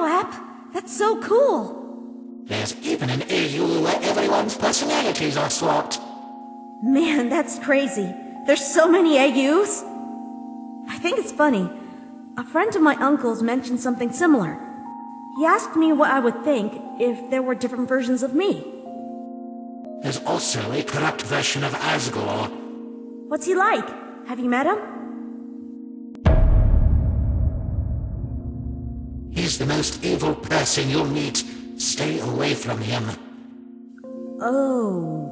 Wow, App! That's so cool! There's even an AU where everyone's personalities are swapped. Man, that's crazy. There's so many AUs! I think it's funny. A friend of my uncle's mentioned something similar. He asked me what I would think if there were different versions of me. There's also a corrupt version of Asgore. What's he like? Have you met him? He's the most evil person you'll meet. Stay away from him. Oh...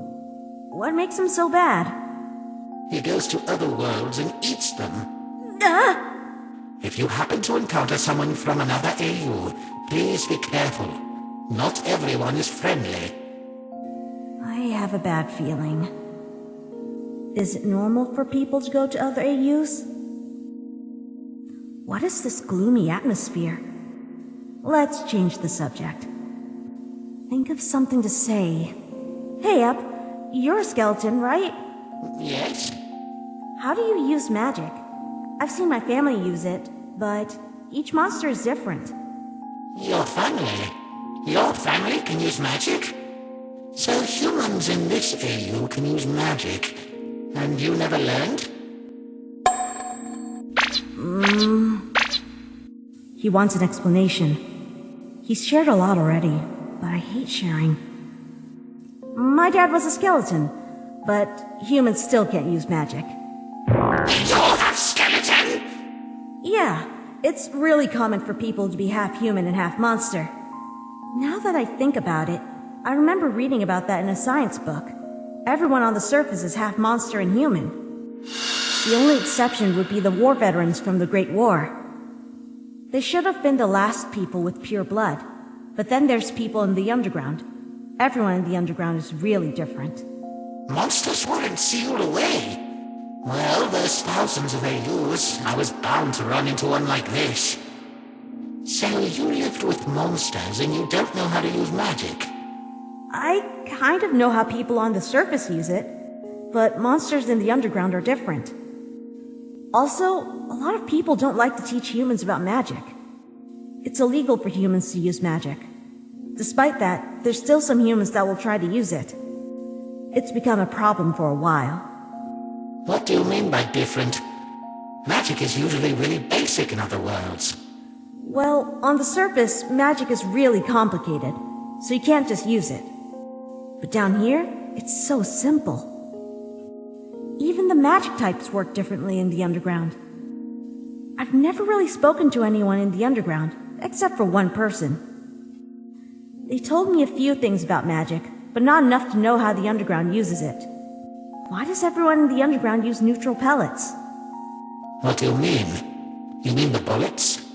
What makes him so bad? He goes to other worlds and eats them. If you happen to encounter someone from another AU, please be careful. Not everyone is friendly. I have a bad feeling. Is it normal for people to go to other AUs? What is this gloomy atmosphere? Let's change the subject. Think of something to say. Hey, Up, you're a skeleton, right? Yes? How do you use magic? I've seen my family use it, but each monster is different. Your family? Your family can use magic? So humans in this AU can use magic, and you never learned? He wants an explanation. He's shared a lot already, but I hate sharing. My dad was a skeleton, but humans still can't use magic. You're half skeleton? Yeah, it's really common for people to be half human and half monster. Now that I think about it, I remember reading about that in a science book. Everyone on the surface is half monster and human. The only exception would be the war veterans from the Great War. They should have been the last people with pure blood, but then there's people in the underground. Everyone in the underground is really different. Monsters weren't sealed away. Well, there's thousands of AUs. I was bound to run into one like this. So you lived with monsters and you don't know how to use magic? I kind of know how people on the surface use it, but monsters in the underground are different. Also, a lot of people don't like to teach humans about magic. It's illegal for humans to use magic. Despite that, there's still some humans that will try to use it. It's become a problem for a while. What do you mean by different? Magic is usually really basic in other worlds. Well, on the surface, magic is really complicated, so you can't just use it. But down here, it's so simple. Even the magic types work differently in the underground. I've never really spoken to anyone in the underground, except for one person. They told me a few things about magic, but not enough to know how the underground uses it. Why does everyone in the underground use neutral pellets? What do you mean? You mean the bullets?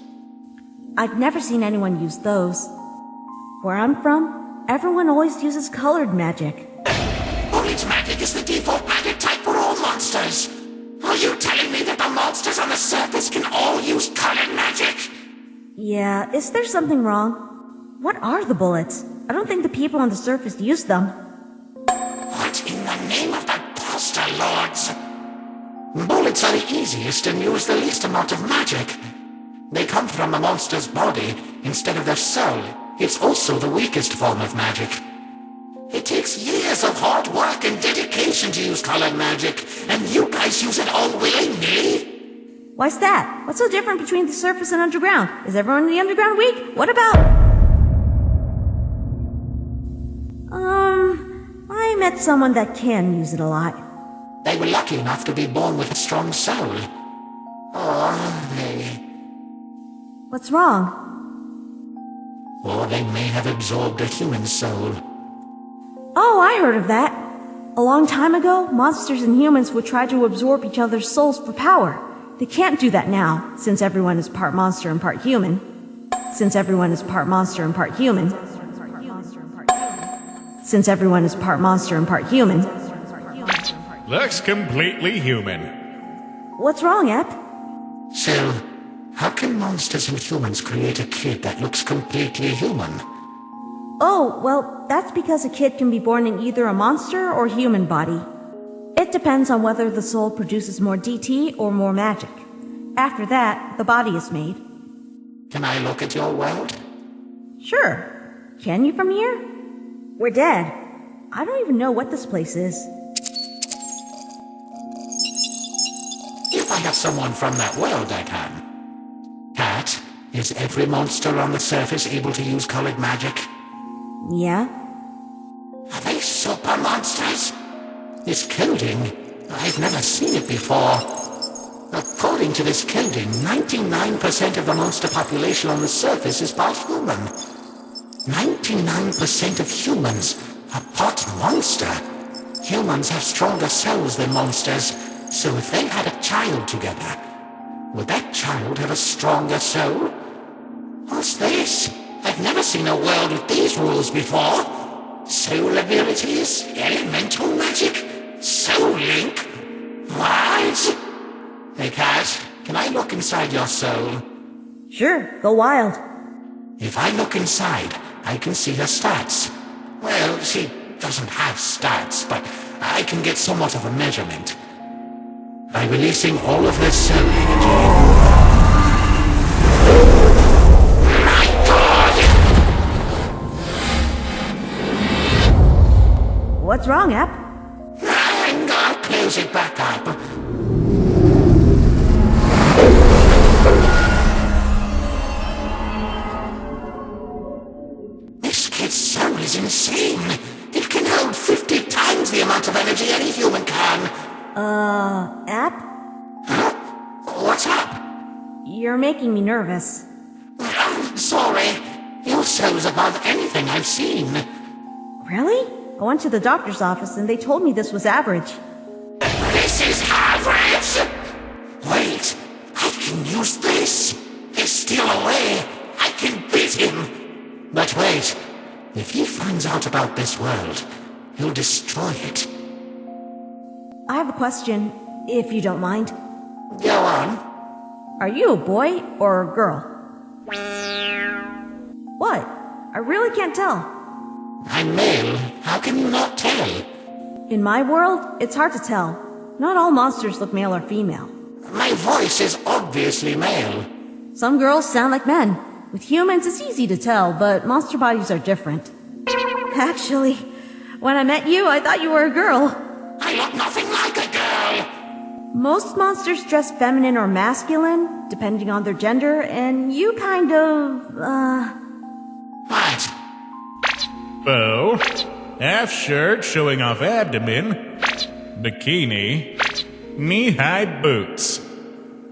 I've never seen anyone use those. Where I'm from, everyone always uses colored magic. Orange magic is the default magic type for all monsters. Are you telling me that the monsters on the surface can all use colored magic? Yeah, is there something wrong? What are the bullets? I don't think the people on the surface use them. What in the name of the Buster Lords? Bullets are the easiest and use the least amount of magic. They come from a monster's body instead of their soul. It's also the weakest form of magic. It takes years of hard work and dedication to use colored magic, and you guys use it all willy-nilly? Why's that? What's so different between the surface and underground? Is everyone in the underground weak? What about... I met someone that can use it a lot. They were lucky enough to be born with a strong soul. Or What's wrong? Or they may have absorbed a human soul. Oh, I heard of that. A long time ago, monsters and humans would try to absorb each other's souls for power. They can't do that now, since everyone is part monster and part human. Since everyone is part monster and part human. Since everyone is part monster and part human. Looks completely human. What's wrong, Ep? So, how can monsters and humans create a kid that looks completely human? Oh, well, that's because a kid can be born in either a monster or human body. It depends on whether the soul produces more DT or more magic. After that, the body is made. Can I look at your world? Sure. Can you from here? We're dead. I don't even know what this place is. If I have someone from that world, I can. Cat, is every monster on the surface able to use colored magic? Yeah? Are they super monsters? This coding, I've never seen it before. According to this coding, 99% of the monster population on the surface is part human. 99% of humans are part monster. Humans have stronger cells than monsters, so if they had a child together, would that child have a stronger soul? What's this? I've never seen a world with these rules before. Soul abilities, elemental magic, soul link. What? Hey, Cat, can I look inside your soul? Sure, go wild. If I look inside, I can see her stats. Well, she doesn't have stats, but I can get somewhat of a measurement. By releasing all of her soul energy. My God! What's wrong, App? I'll close it back up. This kid's soul is insane. It can hold 50 times the amount of energy any human can. App? Huh? What's up? You're making me nervous. Sorry. Your soul's above anything I've seen. Really? I went to the doctor's office and they told me this was average. This is average? Wait, I can use this. He's still away. I can beat him. But wait, if he finds out about this world, he'll destroy it. I have a question, if you don't mind. Go on. Are you a boy or a girl? What? I really can't tell. I'm male. How can you not tell? In my world, it's hard to tell. Not all monsters look male or female. My voice is obviously male. Some girls sound like men. With humans, it's easy to tell, but monster bodies are different. Actually, when I met you, I thought you were a girl. I look nothing like a girl. Most monsters dress feminine or masculine, depending on their gender, and you kind of, What? Bow, half shirt showing off abdomen, bikini, knee-high boots.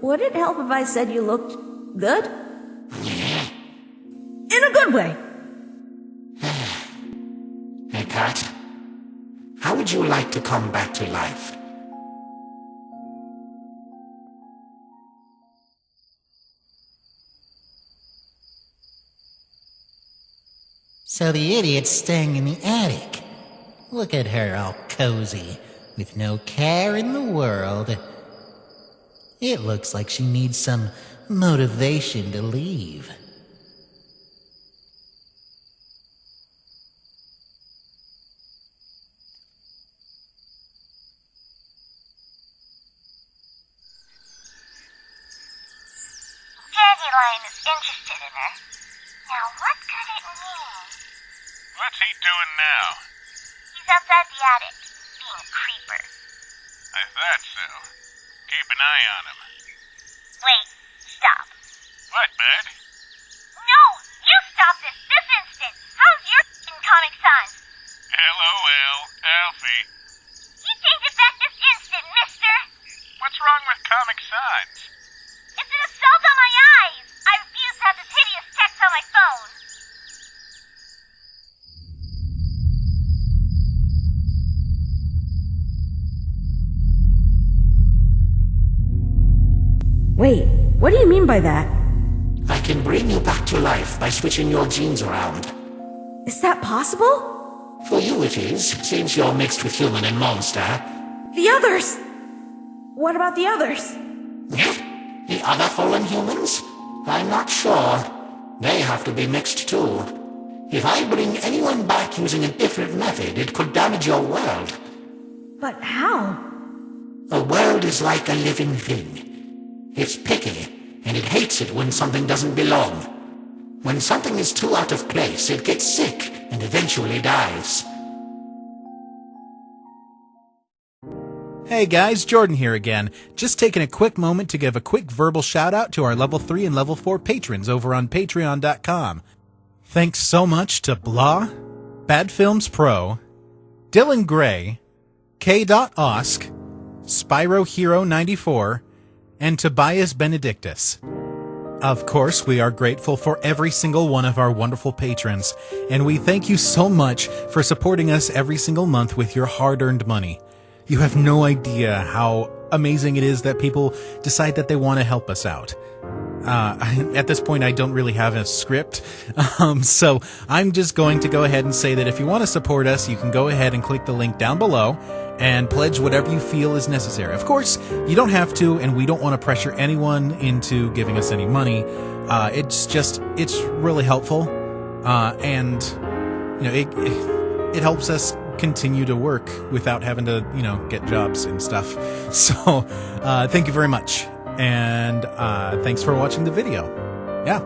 Would it help if I said you looked good? In a good way. Hey, Cat. How would you like to come back to life? So the idiot's staying in the attic. Look at her all cozy, with no care in the world. It looks like she needs some motivation to leave. Dandelion is interested in her. Now, what could it mean? What's he doing now? He's outside the attic, being a creeper. I thought so. Keep an eye on him. Wait, stop. What, bud? No, you stop this instant. How's your Comic Sans? LOL, Alfie. You take it back this instant, mister. What's wrong with Comic Sans? It's an assault on my eyes. I refuse to have this hideous text on my phone. Wait, what do you mean by that? I can bring you back to life by switching your genes around. Is that possible? For you it is, since you're mixed with human and monster. The others! What about the others? The other fallen humans? I'm not sure. They have to be mixed too. If I bring anyone back using a different method, it could damage your world. But how? A world is like a living thing. It's picky, and it hates it when something doesn't belong. When something is too out of place, it gets sick and eventually dies. Hey guys, Jordan here again. Just taking a quick moment to give a quick verbal shout out to our level 3 and level 4 patrons over on patreon.com. Thanks so much to Blah, badfilmZ, Dylan Gray, K.oskk, Spyro Hero 94, and Tobias Benedictus. Of course, we are grateful for every single one of our wonderful patrons, and we thank you so much for supporting us every single month with your hard-earned money. You have no idea how amazing it is that people decide that they want to help us out. At this point, I don't really have a script, so I'm just going to go ahead and say that if you want to support us, you can go ahead and click the link down below and pledge whatever you feel is necessary. Of course, you don't have to, and we don't want to pressure anyone into giving us any money. It's really helpful, and you know, it helps us continue to work without having to, get jobs and stuff. So, thank you very much. And thanks for watching the video. Yeah.